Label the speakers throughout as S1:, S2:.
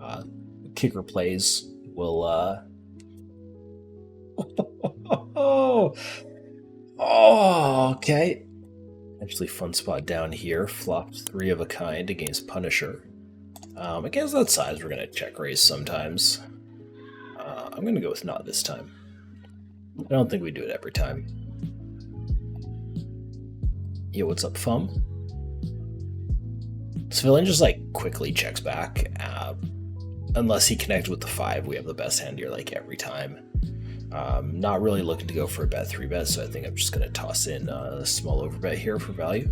S1: Uh, Kicker plays will oh, oh, okay. Actually, fun spot down here. Flopped 3 of a kind against Punisher. Against that size, we're gonna check raise sometimes. I'm gonna go with not this time. I don't think we do it every time. Yo, what's up, Fum? Civilian just like quickly checks back. Unless he connects with the 5, we have the best hand here like every time. Not really looking to go for a bet 3-bet, so I think I'm just going to toss in a small overbet here for value.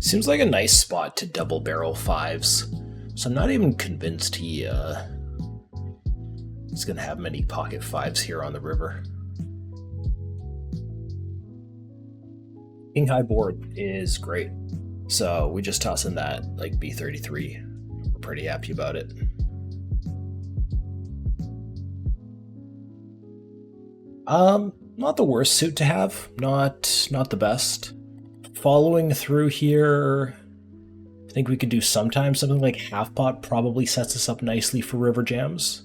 S1: Seems like a nice spot to double barrel 5s, so I'm not even convinced he's going to have many pocket 5s here on the river. King high board is great, so we just toss in that like B33. We're pretty happy about it. Not the worst suit to have, not the best. Following through here, I think we could do sometimes something like half pot probably sets us up nicely for river jams.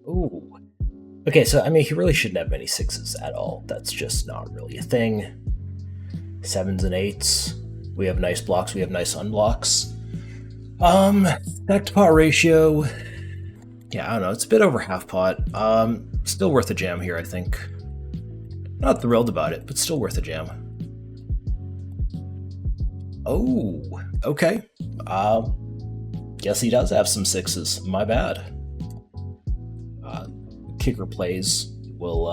S1: Ooh. Okay, so I mean he really shouldn't have many 6s at all. That's just not really a thing. 7s and 8s. We have nice blocks, we have nice unblocks. Back to pot ratio. Yeah, I don't know, it's a bit over half pot. Still worth a jam here, I think. Not thrilled about it, but still worth a jam. Oh, okay. Guess he does have some 6s. My bad. Kicker plays will,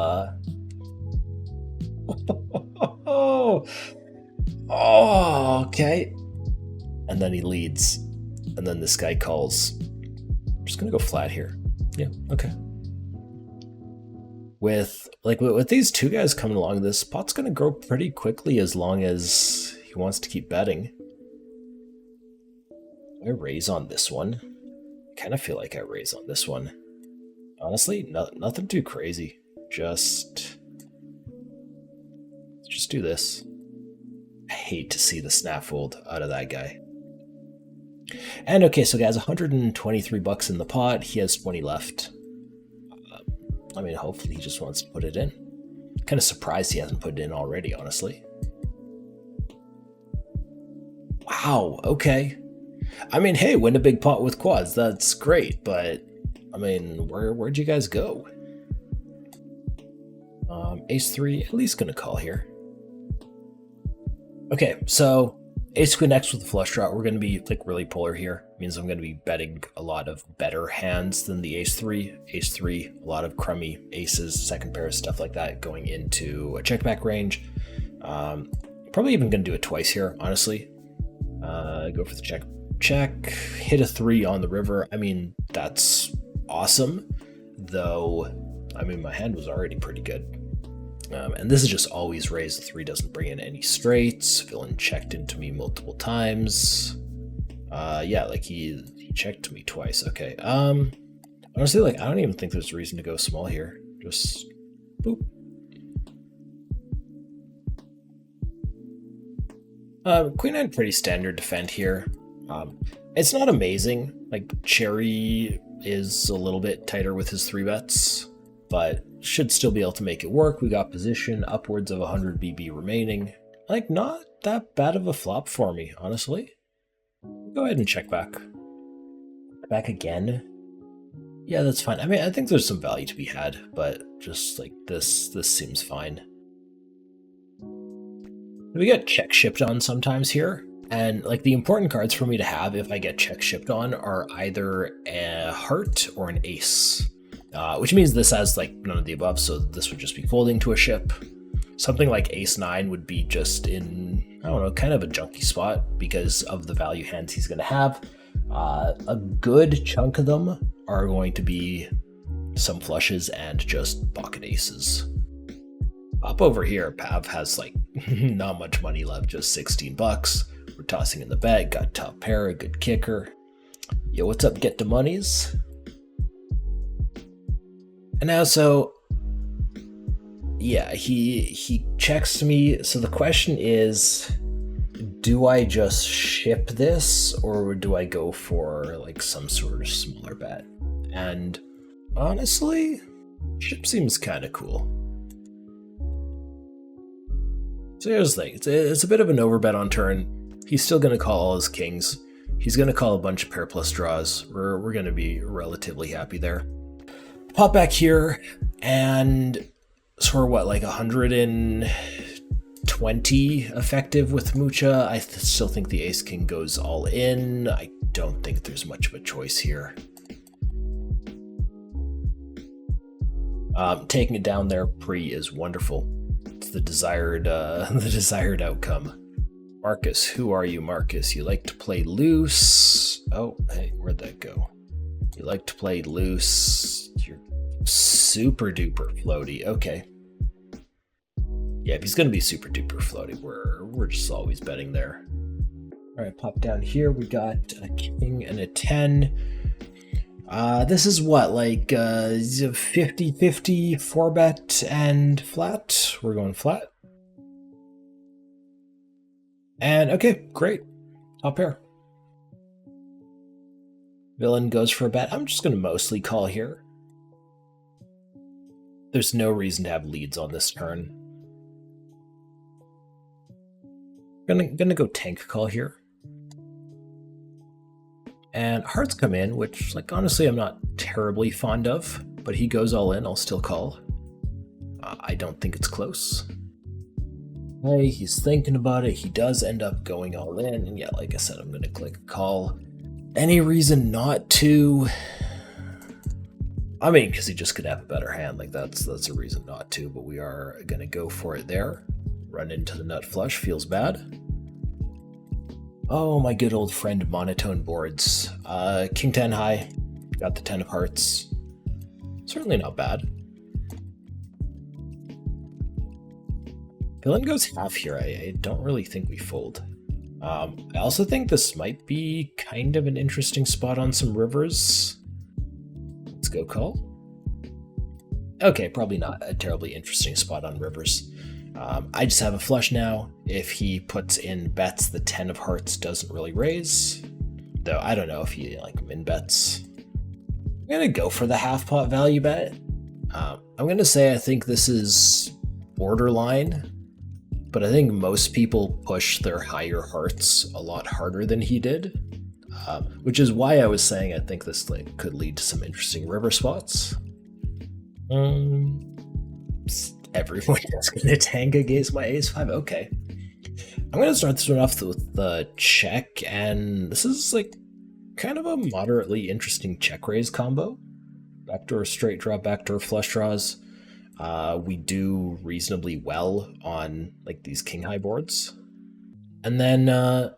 S1: oh, okay. And then he leads. And then this guy calls. I'm just gonna go flat here. Yeah, okay. With these 2 guys coming along, this pot's gonna grow pretty quickly as long as he wants to keep betting. I raise on this one. I kind of feel like I raise on this one. Honestly, nothing too crazy. Just do this. I hate to see the snap fold out of that guy. And okay, so guys, 123 bucks in the pot. He has 20 left. I mean, hopefully he just wants to put it in. Kind of surprised he hasn't put it in already, honestly. Wow, okay. I mean, hey, win a big pot with quads. That's great, but I mean, where'd you guys go? Ace-3, at least gonna call here. Okay, so Ace-Queen next with the flush draw. We're gonna be like really polar here. Means I'm gonna be betting a lot of better hands than the Ace-3. Ace-3, a lot of crummy aces, second pair, stuff like that going into a check back range. Probably even gonna do it twice here, honestly. Go for the check, hit a 3 on the river. I mean, that's awesome, though. I mean, my hand was already pretty good. And this is just always raised. The 3 doesn't bring in any straights. Villain checked into me multiple times. Yeah, like he checked me twice. Okay. Honestly, like I don't even think there's a reason to go small here. Just boop. Queen 9 pretty standard defend here. It's not amazing. Like Cherry is a little bit tighter with his 3-bets, but should still be able to make it work. We got position, upwards of 100 BB remaining. Like, not that bad of a flop for me, honestly. Go ahead and check back. Back again? Yeah, that's fine. I mean, I think there's some value to be had, but just like this seems fine. We get check shipped on sometimes here. And like the important cards for me to have if I get check shipped on are either a heart or an ace. Which means this has like none of the above, so this would just be folding to a ship. Something like Ace-9 would be just in, I don't know, kind of a junky spot because of the value hands he's going to have. A good chunk of them are going to be some flushes and just pocket aces. Up over here, Pav has like not much money left, just 16 bucks. We're tossing in the bet, got top pair, a good kicker. Yo, what's up, get the monies? And now, so, yeah, he checks me. So the question is, Do I just ship this, or do I go for like some sort of smaller bet? And honestly, ship seems kind of cool. So here's the thing, it's a bit of an overbet on turn. He's still going to call all his kings. He's going to call a bunch of pair plus draws. We're going to be relatively happy there. Pop back here, and so we're what, like 120 effective with Mucha. I still think the ace king goes all in. I don't think there's much of a choice here. Taking it down there pre is wonderful. It's the desired outcome. Marcus, who are you, Marcus? You like to play loose. Oh, hey, where'd that go? You like to play loose. You're super duper floaty. Okay. Yeah, if he's gonna be super duper floaty, we're just always betting there. All right, pop down here. We got a king and a 10. This is what, like 50-50 4-bet and flat? We're going flat. And okay, great. Top pair. Villain goes for a bet. I'm just going to mostly call here. There's no reason to have leads on this turn. Gonna go tank call here. And hearts come in, which, like, honestly, I'm not terribly fond of, but he goes all in, I'll still call. I don't think it's close. Hey, he's thinking about it. He does end up going all in, and yeah, like I said, I'm gonna click call. Any reason not to? I mean, because he just could have a better hand. Like, that's a reason not to, but we are gonna go for it there. Run into the nut flush, feels bad. Oh, my good old friend monotone boards. King 10 high, got the 10 of hearts. Certainly not bad. Villain goes half here. I don't really think we fold. I also think this might be kind of an interesting spot on some rivers. Let's go call. Okay, probably not a terribly interesting spot on rivers. I just have a flush now. If he puts in bets, the 10 of hearts doesn't really raise. Though I don't know if he like min bets. I'm gonna go for the half pot value bet. I'm gonna say I think this is borderline, but I think most people push their higher hearts a lot harder than he did, which is why I was saying I think this like could lead to some interesting river spots. Everyone is going to tank against my ace-5. Okay. I'm going to start this one off with the check, and this is like kind of a moderately interesting check raise combo. Backdoor straight draw, backdoor flush draws. We do reasonably well on like these king high boards. And then, I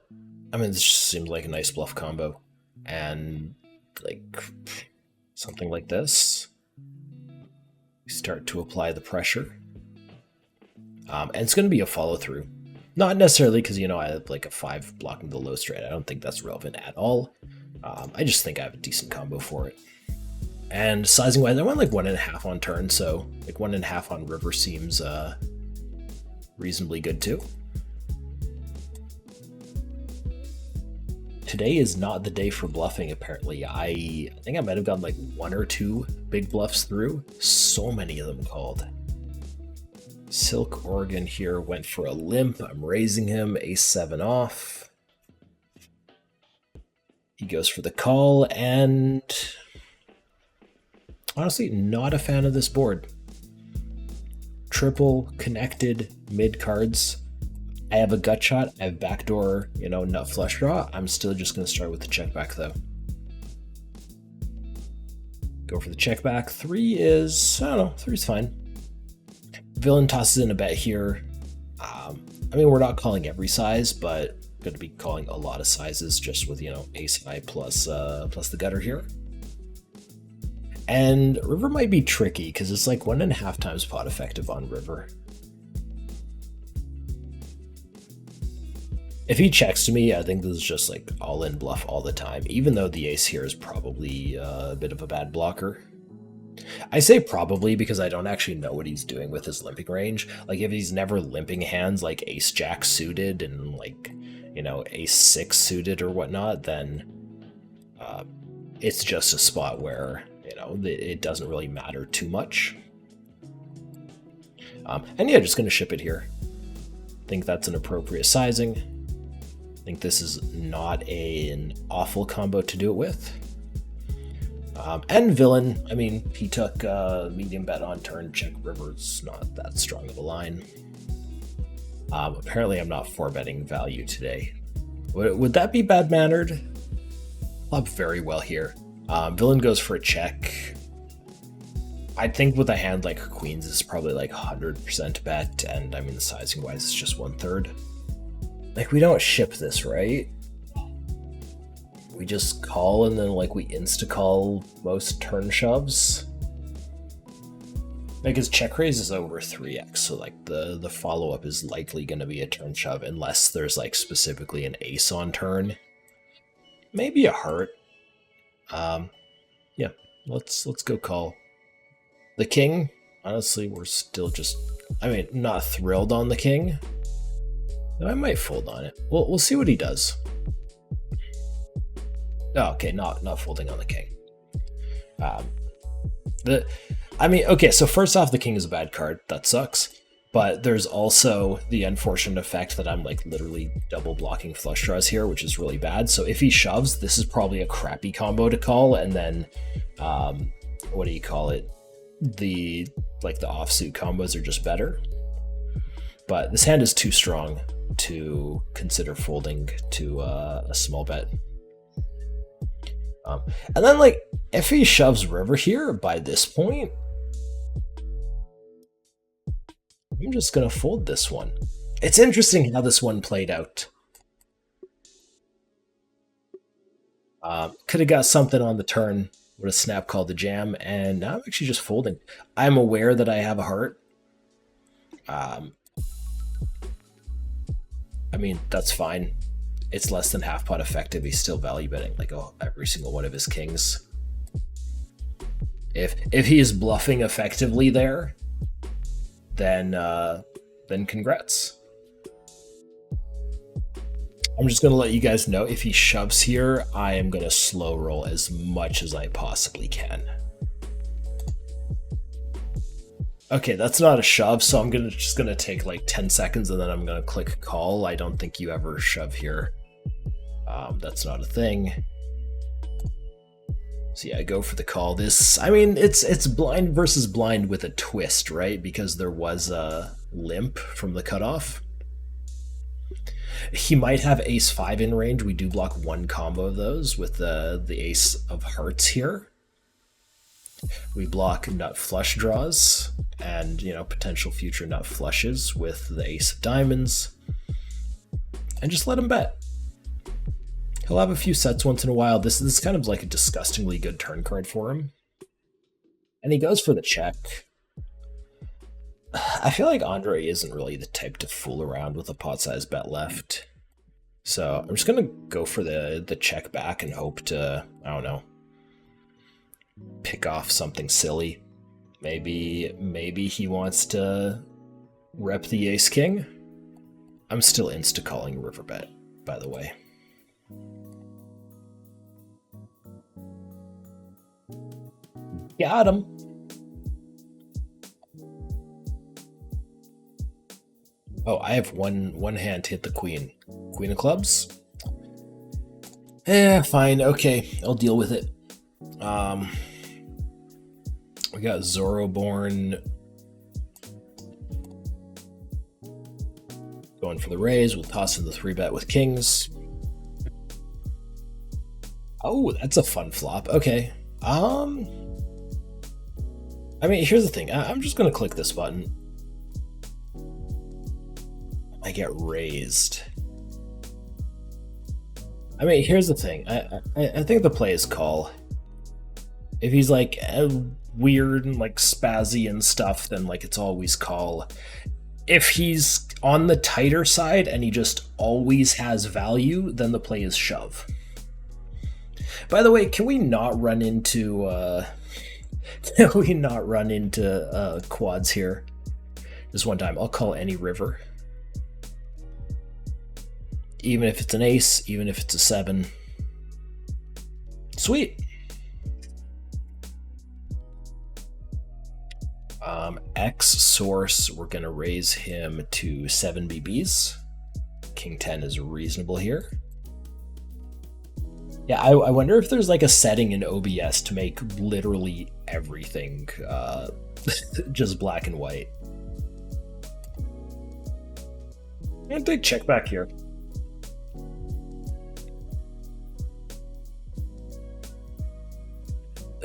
S1: mean, this just seems like a nice bluff combo. And like something like this. We start to apply the pressure. And it's going to be a follow through. Not necessarily because, you know, I have like a 5 blocking the low straight. I don't think that's relevant at all. I just think I have a decent combo for it. And sizing wise, I went like 1.5 on turn, so like 1.5 on river seems reasonably good too. Today is not the day for bluffing, apparently. I think I might have gotten like 1 or 2 big bluffs through. So many of them called. Silk Oregon here went for a limp. I'm raising him, ace-7 off. He goes for the call, and honestly, not a fan of this board. Triple connected mid cards. I have a gut shot. I have backdoor, you know, nut flush draw. I'm still just going to start with the check back though. Go for the check back. 3 is, I don't know, 3 is fine. Villain tosses in a bet here. I mean, we're not calling every size, but going to be calling a lot of sizes just with, you know, ace high plus the gutter here. And river might be tricky because it's like 1.5 times pot effective on river. If he checks to me, I think this is just like all-in bluff all the time, even though the ace here is probably a bit of a bad blocker. I say probably because I don't actually know what he's doing with his limping range. Like if he's never limping hands like ace-jack suited and like, you know, ace-6 suited or whatnot, then it's just a spot where, you know, it doesn't really matter too much. And yeah, just going to ship it here. I think that's an appropriate sizing. I think this is not an awful combo to do it with. And villain, I mean, he took medium bet on turn, check river's not that strong of a line. Apparently I'm not 4-betting value today. Would that be bad-mannered? Flop very well here. Villain goes for a check. I think with a hand like queens is probably like 100% bet, and I mean the sizing wise it's just 1/3. Like we don't ship this, right? We just call and then like we insta-call most turn shoves. Like his check raise is over 3x, so like the follow-up is likely going to be a turn shove unless there's like specifically an ace on turn. Maybe a heart. Yeah, let's go call. The king, honestly, we're still just, I mean, not thrilled on the king. I might fold on it. We'll see what he does. Oh, okay, not folding on the king. Okay, so first off, the king is a bad card. That sucks. But there's also the unfortunate effect that I'm like literally double blocking flush draws here, which is really bad. So if he shoves, this is probably a crappy combo to call, and then what do you call it? The offsuit combos are just better. But this hand is too strong to consider folding to a small bet. And then like if he shoves river here by this point, I'm just gonna fold this one. It's interesting how this one played out. Could have got something on the turn, would have snap called the jam, and now I'm actually just folding. I'm aware that I have a heart. I mean, that's fine. It's less than half pot effective. He's still value betting like every single one of his kings. If he is bluffing effectively there, then congrats. I'm just gonna let you guys know if he shoves here, I am gonna slow roll as much as I possibly can. Okay, that's not a shove, so I'm just gonna take like 10 seconds and then I'm gonna click call. I don't think you ever shove here. That's not a thing. So yeah, I go for the call. This, I mean, it's blind versus blind with a twist, right? Because there was a limp from the cutoff. He might have ace-5 in range. We do block one combo of those with the ace of hearts here. We block nut flush draws and, you know, potential future nut flushes with the ace of diamonds. And just let him bet. He'll have a few sets once in a while. This is kind of like a disgustingly good turn card for him. And he goes for the check. I feel like Andre isn't really the type to fool around with a pot size bet left. So I'm just going to go for the check back and hope to, I don't know, pick off something silly. Maybe he wants to rep the ace king. I'm still insta-calling river bet, by the way. Got him. Oh, I have one hand to hit the queen. Queen of clubs? Fine, okay, I'll deal with it. We got Zoroborn going for the raise. We'll toss in the 3-bet with kings. Oh, that's a fun flop. Okay. I mean, here's the thing. I'm just gonna click this button. I get raised. I mean, here's the thing. I think the play is call. If he's like weird and like spazzy and stuff, then like it's always call. If he's on the tighter side and he just always has value, then the play is shove. By the way, can we not run into quads here? Just one time. I'll call any river. even if it's an ace, even if it's a 7. Sweet. X source, we're gonna raise him to 7 BBs. King 10 is reasonable here. Yeah, I wonder if there's like a setting in OBS to make literally everything just black and white. And big check back here.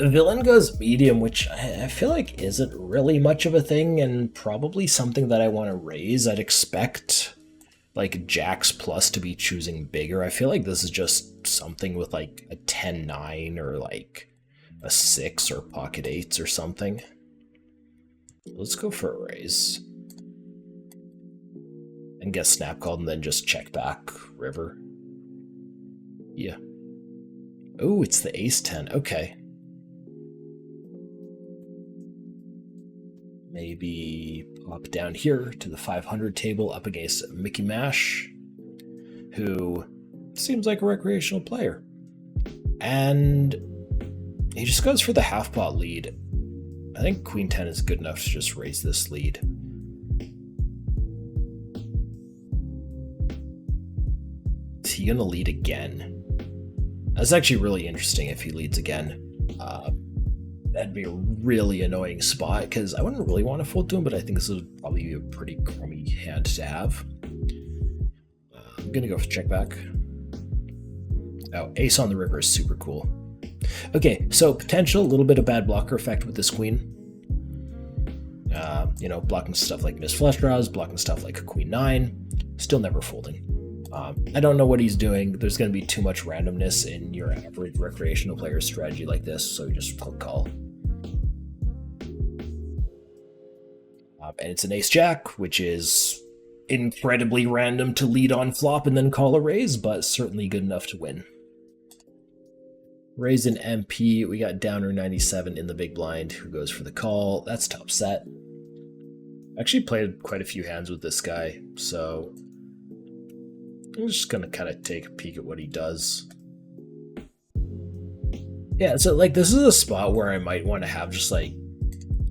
S1: Villain goes medium, which I feel like isn't really much of a thing, and probably something that I want to raise. I'd expect like Jacks plus to be choosing bigger. I feel like this is just something with like a 10-9 or like a 6 or pocket 8s or something. Let's go for a raise. And get snap called and then just check back river. Yeah. Oh, it's the ace 10. Okay. Maybe pop down here to the 500 table up against Mickey Mash, who seems like a recreational player. And he just goes for the half pot lead. I think Queen 10 is good enough to just raise this lead. Is he gonna lead again? That's actually really interesting if he leads again. That'd be a really annoying spot, because I wouldn't really want to fold to him, but I think this would probably be a pretty crummy hand to have. I'm gonna go for check back. Oh, ace on the river is super cool. Okay, so potential, a little bit of bad blocker effect with this queen. You know, blocking stuff like missed flush draws, blocking stuff like a queen 9, still never folding. I don't know what he's doing. There's going to be too much randomness in your average recreational player strategy like this, so you just click call. And it's an ace jack, which is incredibly random to lead on flop and then call a raise, but certainly good enough to win. Raise in MP, we got downer 97 in the big blind, who goes for the call. That's top set. Actually played quite a few hands with this guy, so I'm just gonna kind of take a peek at what he does. Yeah, so like this is a spot where I might want to have just like,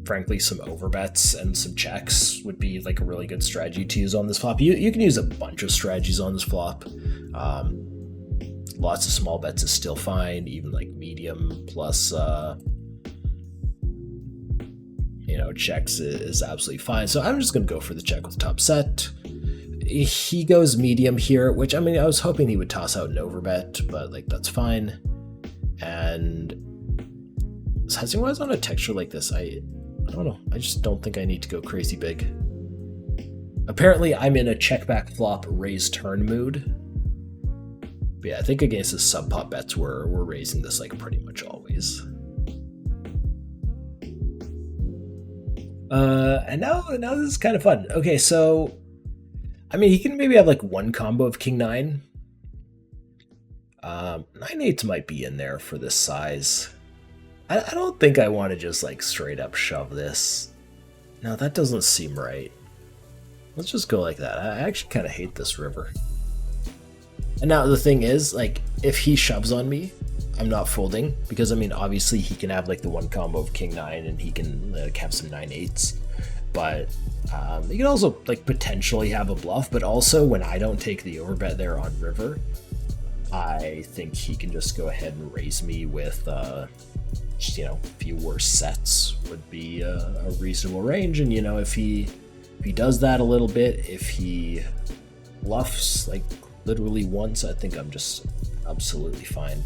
S1: frankly, some overbets and some checks would be like a really good strategy to use on this flop. You can use a bunch of strategies on this flop. Lots of small bets is still fine, even like medium plus you know, checks is absolutely fine. So I'm just gonna go for the check with top set. He goes medium here, which, I mean, I was hoping he would toss out an overbet, but like that's fine. And sizing wise on a texture like this, I don't know. I just don't think I need to go crazy big. Apparently I'm in a check back flop raise turn mood. But yeah, I think against the sub pot bets we're raising this like pretty much always. And now this is kind of fun. Okay, so I mean, he can maybe have like one combo of king 9. 9/8 might be in there for this size. I don't think I want to just like straight up shove this. No, that doesn't seem right. Let's just go like that. I actually kind of hate this river. And now the thing is, like, if he shoves on me, I'm not folding, because I mean, obviously he can have like the one combo of king 9 and he can like have some 9/8s. But you can also like potentially have a bluff, but also when I don't take the overbet there on river, I think he can just go ahead and raise me with you know, a few worse sets would be a reasonable range. And you know, if he does that a little bit, if he bluffs like literally once, I think I'm just absolutely fine.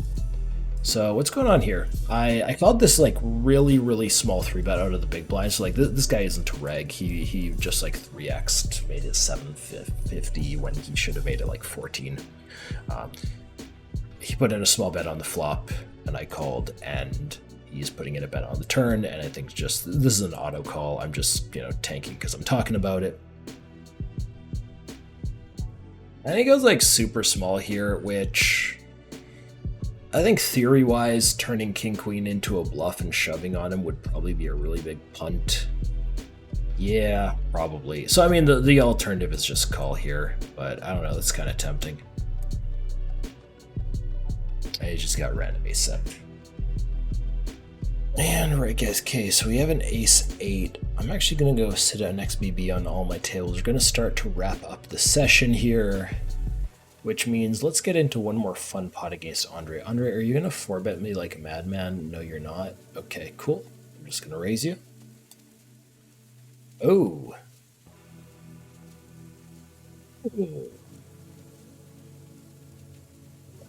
S1: So what's going on here? I called this like really small 3-bet out of the big blind. So like this guy isn't a reg. He just like 3x'd, made it 750 when he should have made it like 14. He put in a small bet on the flop and I called, and he's putting in a bet on the turn, and I think just this is an auto call. I'm just, you know, tanking because I'm talking about it. And he goes like super small here, which I think theory-wise, turning king-queen into a bluff and shoving on him would probably be a really big punt. Yeah, probably. So I mean, the alternative is just call here, but I don't know, that's kind of tempting. I just got random ace 7. And right guys, okay, so we have an ace 8. I'm actually gonna go sit down next BB on all my tables. We're gonna start to wrap up the session here, which means let's get into one more fun pot against Andre. Andre, are you gonna 4-bet me like a madman? No, you're not. Okay, cool. I'm just gonna raise you. Oh.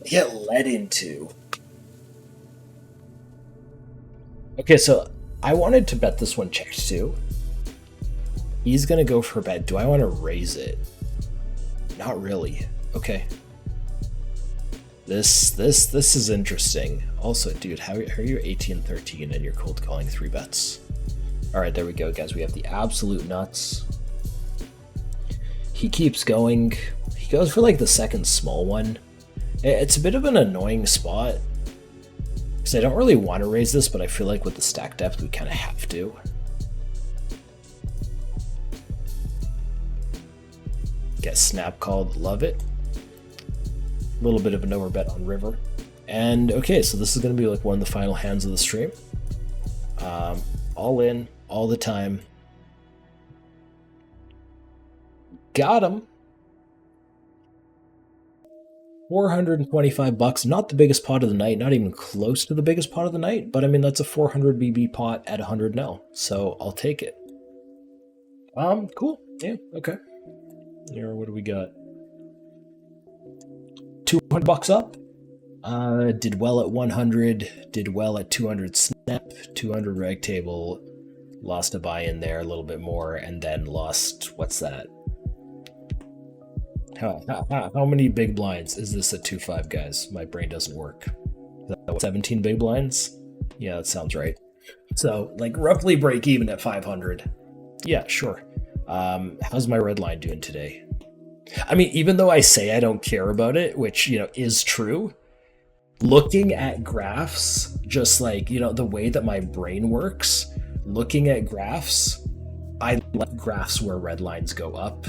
S1: Get led into. Okay, so I wanted to bet this one checked too. He's gonna go for a bet. Do I want to raise it? Not really. Okay. This is interesting. Also, dude, how are you 18-13 and you're cold calling 3 bets? All right, there we go, guys. We have the absolute nuts. He keeps going. He goes for like the second small one. It's a bit of an annoying spot because I don't really want to raise this, but I feel like with the stack depth, we kind of have to. Get snap called, love it. A little bit of an overbet on river. And okay, so this is going to be like one of the final hands of the stream. All in, all the time. Got him. $425, not the biggest pot of the night, not even close to the biggest pot of the night, but I mean, that's a 400 BB pot at 100 nil, so I'll take it. Cool, yeah, okay. Here, what do we got? $200 up. Did well at 100, did well at 200 snap, 200 reg table, lost a buy-in there a little bit more, and then lost, what's that? How many big blinds is this at 2-5, guys? My brain doesn't work. Is that 17 big blinds? Yeah, that sounds right. So, like, roughly break even at 500. Yeah, sure. How's my red line doing today? I mean, even though I say I don't care about it, which, you know, is true, looking at graphs, just like, you know, the way that my brain works, looking at graphs, I like graphs where red lines go up.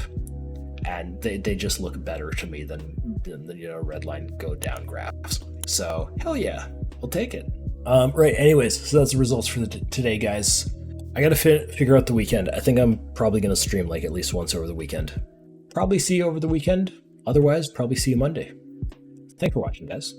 S1: And they just look better to me than you know, red line go down graphs. So hell yeah, I'll take it. Right. Anyways, so that's the results for today, guys. I gotta figure out the weekend. I think I'm probably gonna stream like at least once over the weekend. Probably see you over the weekend. Otherwise, probably see you Monday. Thanks for watching, guys.